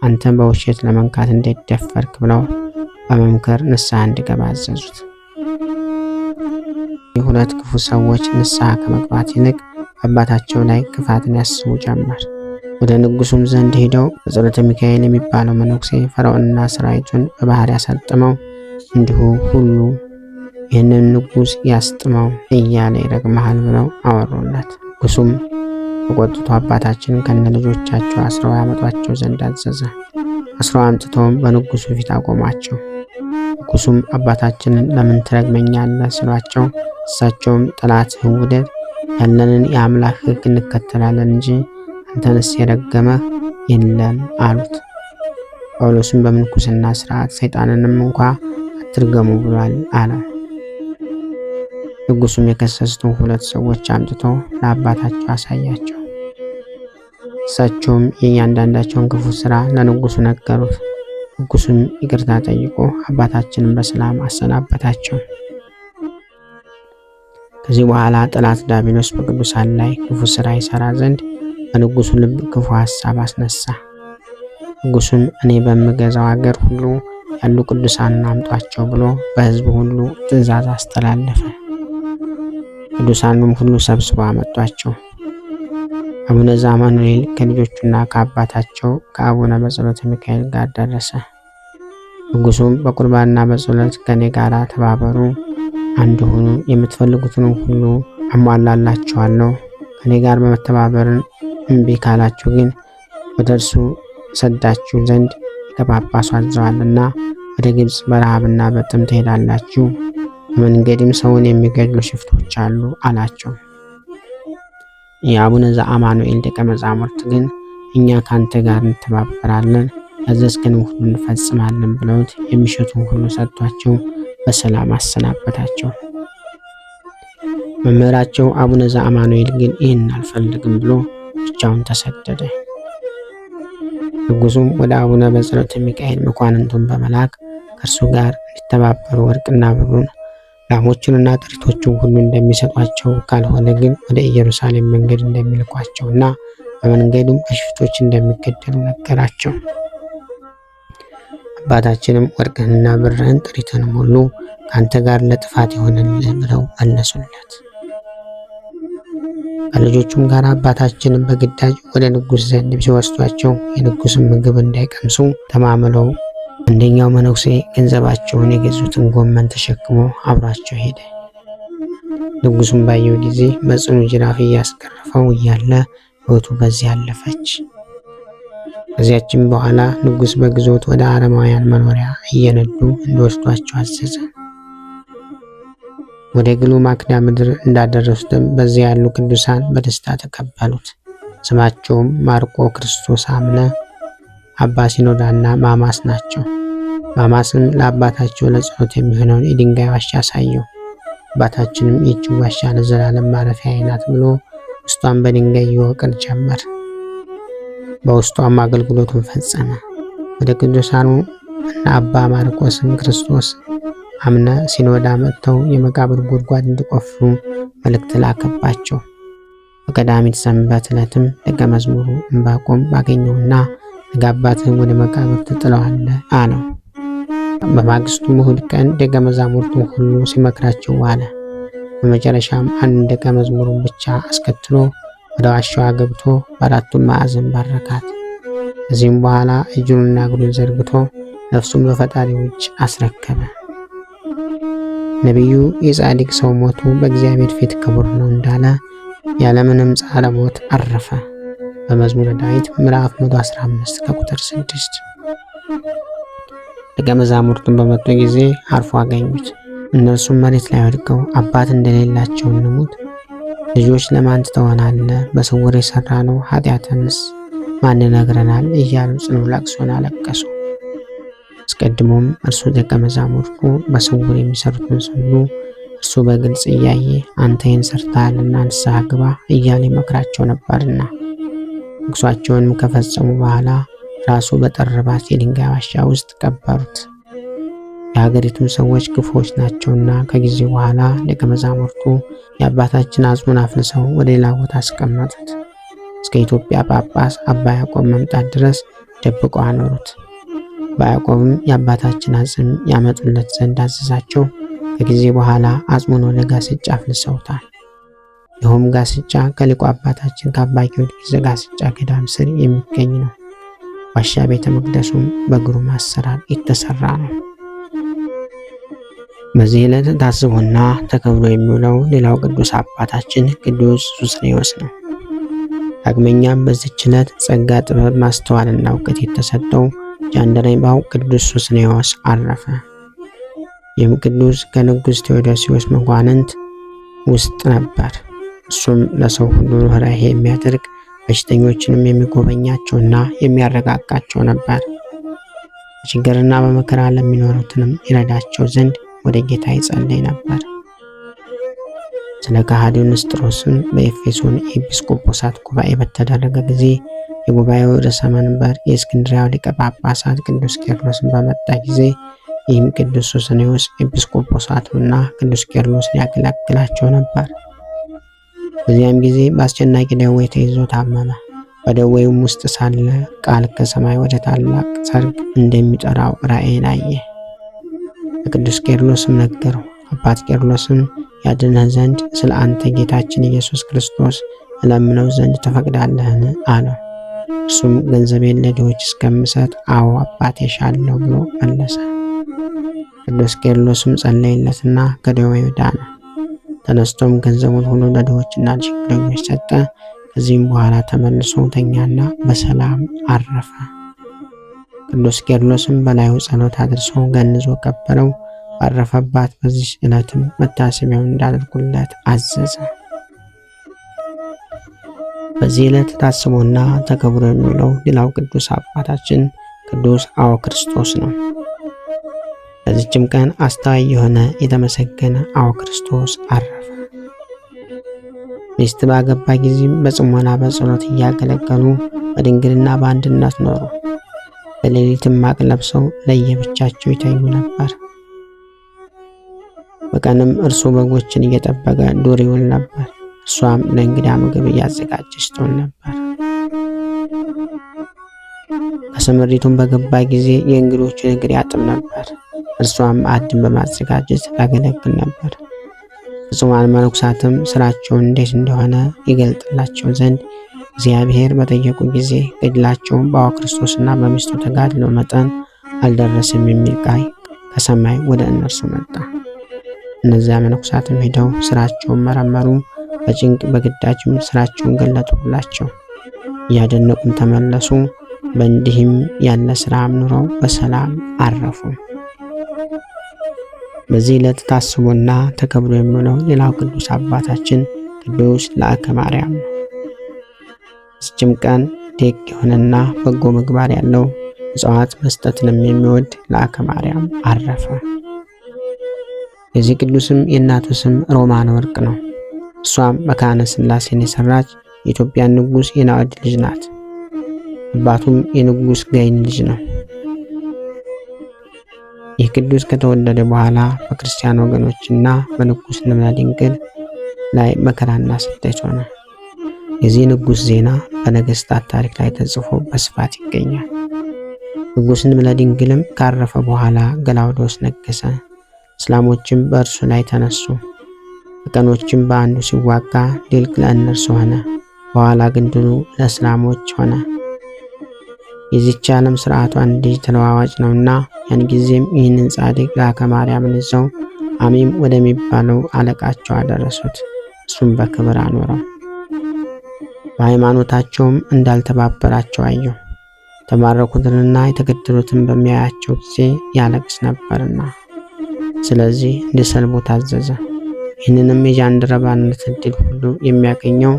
አንተን በውሸት ለመንካት እንዴት ደፈርክ ብለው በመምከር ንስሐ እንዲገባ አዘዙት። የሁለት ክፉ ሰዎች ንስሐ ከመግባት ይልቅ አባታቸው ላይ ክፋትን ያስቡ ጀመር። ወደ ንጉሡም ዘንድ ሄደው በጸሎተ ሚካኤል የሚባለው መነኩሴ ፈርዖንና ሰራዊቱን በባህር ያሰጥመው እንዲሁ ሁሉ ይህንን ንጉሥ ያስጥመው እያለ ይረግመሃል ብለው አወሩለት። ንጉሡም ተቆጥቶ አባታችንን ከነ ልጆቻቸው አስረው ያመጧቸው ዘንድ አዘዘ። አስረው አምጥተውም በንጉሡ ፊት አቆማቸው። ንጉሡም አባታችንን ለምን ትረግመኛለህ ሲሏቸው፣ እሳቸውም ጠላትህን ውደድ፣ ያለንን የአምላክ ሕግ እንከተላለን እንጂ አንተንስ የረገመህ የለም አሉት። ጳውሎስም በምንኩስና ሥርዓት ሰይጣንንም እንኳ አትርገሙ ብሏል አለ። ንጉሡም የከሰሱትን ሁለት ሰዎች አምጥቶ ለአባታቸው አሳያቸው። እሳቸውም የእያንዳንዳቸውን ክፉ ሥራ ለንጉሡ ነገሩት። ንጉሡም ይቅርታ ጠይቆ አባታችንን በሰላም አሰናበታቸው። ከዚህ በኋላ ጠላት ዲያብሎስ በቅዱሳን ላይ ክፉ ሥራ ይሠራ ዘንድ በንጉሡ ልብ ክፉ ሐሳብ አስነሳ። ንጉሡም እኔ በምገዛው አገር ሁሉ ያሉ ቅዱሳንን አምጧቸው ብሎ በሕዝቡ ሁሉ ትእዛዝ አስተላለፈ። ቅዱሳኑም ሁሉ ሰብስበው አመጧቸው። አቡነ ዘአማኑኤል ከልጆቹና ከአባታቸው ከአቡነ በጸሎተ ሚካኤል ጋር ደረሰ። ንጉሡም በቁርባንና በጸሎት ከኔ ጋር ተባበሩ፣ አንድ ሁኑ፣ የምትፈልጉትን ሁሉ አሟላላችኋለሁ። ከኔ ጋር በመተባበርን እምቢ ካላችሁ ግን ወደ እርሱ ሰዳችሁ ዘንድ ሊቀ-ጳጳሱ አዘዋልና ወደ ግብፅ በረሃብና በጥም ትሄዳላችሁ፣ በመንገድም ሰውን የሚገድሉ ሽፍቶች አሉ አላቸው። የአቡነ ዘአማኑኤል ደቀ መዛሙርት ግን እኛ ካንተ ጋር እንተባበራለን፣ ያዘዝከንን ሁሉ እንፈጽማለን ብለውት የሚሸቱን ሁሉ ሰጥቷቸው በሰላም አሰናበታቸው። መምህራቸው አቡነ ዘአማኑኤል ግን ይህን አልፈልግም ብሎ ብቻውን ተሰደደ። ንጉሡም ወደ አቡነ በጸሎተ ሚካኤል መኳንንቱን በመላክ ከእርሱ ጋር እንዲተባበሩ ወርቅና ብሩን ላሞቹንና ጥሪቶቹን ሁሉ እንደሚሰጧቸው፣ ካልሆነ ግን ወደ ኢየሩሳሌም መንገድ እንደሚልኳቸውና በመንገዱም በሽፍቶች እንደሚገደሉ ነገራቸው። አባታችንም ወርቅህንና ብርህን ጥሪትንም ሁሉ ከአንተ ጋር ለጥፋት ይሆንልህ ብለው መለሱለት። ከልጆቹም ጋር አባታችንን በግዳጅ ወደ ንጉሥ ዘንድ ሲወስዷቸው የንጉሥን ምግብ እንዳይቀምሱ ተማምለው አንደኛው መነኩሴ ገንዘባቸውን የገዙትን ጎመን ተሸክሞ አብሯቸው ሄደ። ንጉሡም ባየው ጊዜ በጽኑ ጅራፍ እያስገረፈው እያለ ሕይወቱ በዚህ አለፈች። ከዚያችም በኋላ ንጉሥ በግዞት ወደ አረማውያን መኖሪያ እየነዱ እንዲወስዷቸው አዘዘ። ወደ ግሉ ማክዳ ምድር እንዳደረሱትም በዚያ ያሉ ቅዱሳን በደስታ ተቀበሉት። ስማቸውም ማርቆ ክርስቶስ አምነ፣ አባ ሲኖዳና ማማስ ናቸው። ማማስም ለአባታቸው ለጸሎት የሚሆነውን የድንጋይ ዋሻ አሳየው። አባታችንም ይህች ዋሻ ለዘላለም ማረፊያ ናት ብሎ ውስጧን በድንጋይ ይወቅር ጀመር። በውስጧም አገልግሎቱን ፈጸመ። ወደ ቅዱሳኑ እና አባ ማርቆስም ክርስቶስ አምነ ሲኖዳ መጥተው የመቃብር ጉድጓድ እንዲቆፍሩ መልእክት ላከባቸው። በቀዳሚት ሰንበት ዕለትም ደቀ መዝሙሩ ዕንባቆም ባገኘውና ነገ አባትህን ወደ መቃብር ትጥለዋለህ አለው። በማግስቱም እሁድ ቀን ደቀ መዛሙርቱን ሁሉ ሲመክራቸው ዋለ። በመጨረሻም አንድ ደቀ መዝሙሩን ብቻ አስከትሎ ወደ ዋሻዋ ገብቶ በአራቱም ማዕዘን ባረካት። ከዚህም በኋላ እጁንና እግሩን ዘርግቶ ነፍሱን በፈጣሪው እጅ አስረከበ። ነቢዩ የጻድቅ ሰው ሞቱ በእግዚአብሔር ፊት ክቡር ነው እንዳለ ያለምንም ጻረ ሞት አረፈ። በመዝሙረ ዳዊት ምዕራፍ 115 ከቁጥር 6። ደቀ መዛሙርቱን በመጡ ጊዜ አርፎ አገኙት። እነርሱም መሬት ላይ ወድቀው አባት እንደሌላቸው እንሙት፣ ልጆች ለማን ትተወናለህ? በስውር የሰራነው ኃጢአትንስ ማን ይነግረናል? እያሉ ጽኑ ለቅሶን አለቀሱ። አስቀድሞም እርሱ ደቀ መዛሙርቱ በስውር የሚሰሩትን ሁሉ እርሱ በግልጽ እያየ አንተ ይህን ሰርተሃልና ንስሐ ግባ እያለ ይመክራቸው ነበርና። ልቅሷቸውንም ከፈጸሙ በኋላ ራሱ በጠረባት የድንጋይ ዋሻ ውስጥ ቀበሩት። የሀገሪቱን ሰዎች ክፉዎች ናቸውና ከጊዜ በኋላ ደቀ መዛሙርቱ የአባታችን አጽሙን አፍልሰው ወደ ሌላ ቦታ አስቀመጡት። እስከ ኢትዮጵያ ጳጳስ አባ ያዕቆብ መምጣት ድረስ ደብቀው አኖሩት። በያዕቆብም የአባታችን አጽም ያመጡለት ዘንድ አዘዛቸው። ከጊዜ በኋላ አጽሙን ወደ ጋስጫ አፍልሰውታል። ይኸውም ጋስጫ ከሊቁ አባታችን ከአባ ጊዮርጊስ ዘጋስጫ ገዳም ስር የሚገኝ ነው። ዋሻ ቤተ መቅደሱም በግሩም አሰራር የተሰራ ነው። በዚህ ዕለት ታስቦና ተከብሮ የሚውለው ሌላው ቅዱስ አባታችን ቅዱስ ሱስንዮስ ነው። ዳግመኛም በዚህች ዕለት ጸጋ፣ ጥበብ፣ ማስተዋልና እውቀት የተሰጠው ጃንደረባው ቅዱስ ሱስንዮስ አረፈ። ይህም ቅዱስ ከንጉሥ ቴዎዶሲዎስ መኳንንት ውስጥ ነበር። እሱም ለሰው ሁሉ ርኅራኄ የሚያደርግ በሽተኞችንም የሚጎበኛቸውና የሚያረጋጋቸው ነበር። በችግርና በመከራ ለሚኖሩትንም ይረዳቸው ዘንድ ወደ ጌታ ይጸልይ ነበር። ስለ ከሃዲው ንስጥሮስም በኤፌሶን ኤጲስቆጶሳት ጉባኤ በተደረገ ጊዜ የጉባኤው ርዕሰ መንበር የእስክንድርያው ሊቀ ጳጳሳት ቅዱስ ቄርሎስን በመጣ ጊዜ ይህም ቅዱስ ሱስንዮስ ኤጲስቆጶሳቱና ቅዱስ ቄርሎስን ያገለግላቸው ነበር። በዚያም ጊዜ በአስጨናቂ ደዌ ተይዞ ታመመ። በደዌውም ውስጥ ሳለ ቃል ከሰማይ ወደ ታላቅ ሰርግ እንደሚጠራው ራእይን አየ። ለቅዱስ ቄርሎስም ነገረው። አባት ቄርሎስም ያድነህ ዘንድ ስለ አንተ ጌታችን ኢየሱስ ክርስቶስ እለምነው ዘንድ ትፈቅዳለህን? አለው። እርሱም ገንዘቤን ለድሆች እስከምሰጥ አዎ አባቴ እሻለሁ ብሎ መለሰ። ቅዱስ ቄርሎስም ጸለየለትና ከደዌው ዳነ። ተነስቶም ገንዘቡን ሁሉ ለድሆችና ለችግረኞች ሰጠ። ከዚህም በኋላ ተመልሶ ተኛና በሰላም አረፈ። ቅዱስ ቄርሎስም በላዩ ጸሎት አድርሶ ገንዞ ቀበረው። ባረፈባት በዚህ ዕለትም መታሰቢያውን እንዳደርጉለት አዘዘ። በዚህ ዕለት ታስቦና ተከብሮ የሚውለው ሌላው ቅዱስ አባታችን ቅዱስ አውክርስቶስ ነው። በዚህችም ቀን አስተዋይ የሆነ የተመሰገነ አውክርስቶስ አረፈ። ሚስት ባገባ ጊዜም በጽሞና በጸሎት እያገለገሉ በድንግልና በአንድነት ኖሩ። በሌሊትም ማቅ ለብሰው ለየብቻቸው ይተኙ ነበር። በቀንም እርሱ በጎችን እየጠበቀ ዱር ይውል ነበር። እሷም ለእንግዳ ምግብ እያዘጋጀች ትሆን ነበር። ከስምሪቱም በገባ ጊዜ የእንግዶቹን እግር ያጥብ ነበር። እርሷም ማዕድን በማዘጋጀት ታገለግል ነበር። ፍጹማን መነኮሳትም ስራቸውን እንዴት እንደሆነ ይገልጥላቸው ዘንድ እግዚአብሔር በጠየቁ ጊዜ ገድላቸውን በአውክርስቶስና በሚስቱ ተጋድሎ መጠን አልደረሰም የሚል ቃል ከሰማይ ወደ እነርሱ መጣ። እነዚያ መነኮሳትም ሄደው ስራቸውን መረመሩ። በጭንቅ በግዳጅም ስራቸውን ገለጡላቸው። እያደነቁም ተመለሱ። በእንዲህም ያለ ስራም ኑረው በሰላም አረፉ። በዚህ ዕለት ታስቦና ተከብሮ የሚውለው ሌላው ቅዱስ አባታችን ቅዱስ ለአከ ማርያም ነው። በዚህችም ቀን ደግ የሆነና በጎ ምግባር ያለው ምጽዋት መስጠትንም የሚወድ ለአከ ማርያም አረፈ። የዚህ ቅዱስም የእናቱ ስም ሮማነ ወርቅ ነው። እሷም መካነ ሥላሴን የሰራች የኢትዮጵያን ንጉሥ የናዖድ ልጅ ናት። አባቱም የንጉሥ ጋይን ልጅ ነው። ይህ ቅዱስ ከተወለደ በኋላ በክርስቲያን ወገኖችና በንጉሥ ልብነ ድንግል ላይ መከራና ስደት ሆነ። የዚህ ንጉሥ ዜና በነገሥታት ታሪክ ላይ ተጽፎ በስፋት ይገኛል። ንጉሥ ንብለ ድንግልም ካረፈ በኋላ ገላውዴዎስ ነገሰ። እስላሞችም በእርሱ ላይ ተነሱ። በቀኖችም በአንዱ ሲዋጋ ድል ለእነርሱ ሆነ። በኋላ ግን ድሉ ለእስላሞች ሆነ። የዚች ዓለም ሥርዓቷ እንዲህ ተለዋዋጭ ነውና ያን ጊዜም ይህንን ጻድቅ ላከ ማርያምን ይዘው አሚም ወደሚባለው አለቃቸው አደረሱት። እሱም በክብር አኖረው። በሃይማኖታቸውም እንዳልተባበራቸው አየው። የተማረኩትንና የተገደሉትን በሚያያቸው ጊዜ ያለቅስ ነበርና ስለዚህ እንዲሰልቡ ታዘዘ። ይህንንም የጃንደረባነት ዕድል ሁሉ የሚያገኘው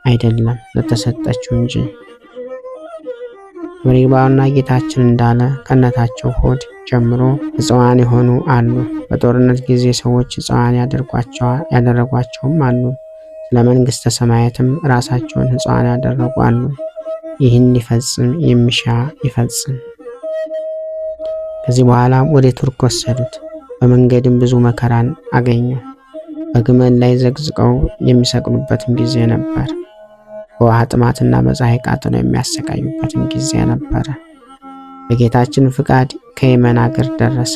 አይደለም ለተሰጠችው እንጂ። በሪባውና ጌታችን እንዳለ ከእናታቸው ሆድ ጀምሮ ሕፃዋን የሆኑ አሉ። በጦርነት ጊዜ ሰዎች ሕፃዋን ያደረጓቸውም አሉ። ስለ መንግሥተ ሰማያትም ራሳቸውን ሕፃዋን ያደረጉ አሉ። ይህን ሊፈጽም የሚሻ ይፈጽም። ከዚህ በኋላም ወደ ቱርክ ወሰዱት። በመንገድም ብዙ መከራን አገኙ። በግመል ላይ ዘግዝቀው የሚሰቅሉበትም ጊዜ ነበር። በውሃ ጥማትና በፀሐይ ቃጠሎ የሚያሰቃዩበትም ጊዜ ነበረ። በጌታችን ፍቃድ ከየመን አገር ደረሰ።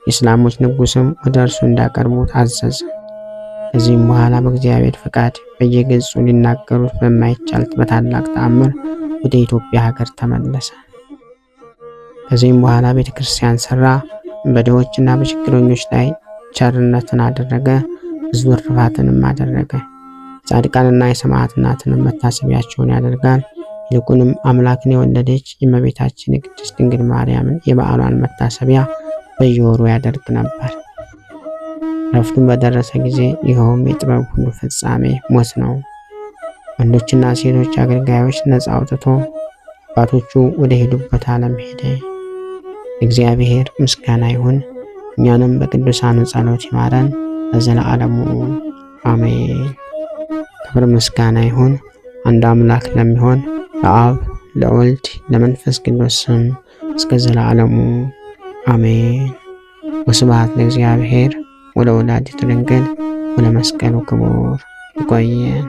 የእስላሞች ንጉሥም ወደ እርሱ እንዲያቀርቡት አዘዘ። ከዚህም በኋላ በእግዚአብሔር ፍቃድ በየገጹ ሊናገሩት በማይቻል በታላቅ ተአምር ወደ ኢትዮጵያ ሀገር ተመለሰ። ከዚህም በኋላ ቤተ ክርስቲያን ሰራ። በድሆችና በችግረኞች ላይ ቸርነትን አደረገ። ብዙ እርፋትንም አደረገ። ጻድቃንና የሰማዕታትንም መታሰቢያቸውን ያደርጋል። ይልቁንም አምላክን የወለደች የእመቤታችን የቅድስት ድንግል ማርያምን የበዓሏን መታሰቢያ በየወሩ ያደርግ ነበር። ረፍቱን በደረሰ ጊዜ ይኸውም የጥበብ ሁሉ ፍጻሜ ሞት ነው። ወንዶችና ሴቶች አገልጋዮች ነፃ አውጥቶ አባቶቹ ወደ ሄዱበት ዓለም ሄደ። እግዚአብሔር ምስጋና ይሁን። እኛንም በቅዱሳኑ ጸሎት ይማረን ለዘላለሙ አሜን። ክብር ምስጋና ይሁን አንድ አምላክ ለሚሆን ለአብ ለወልድ ለመንፈስ ቅዱስ ስም እስከ ዘላለሙ አሜን። ወስብሐት ለእግዚአብሔር ወለወላዲቱ ድንግል ወለመስቀሉ ክቡር። ይቆየን።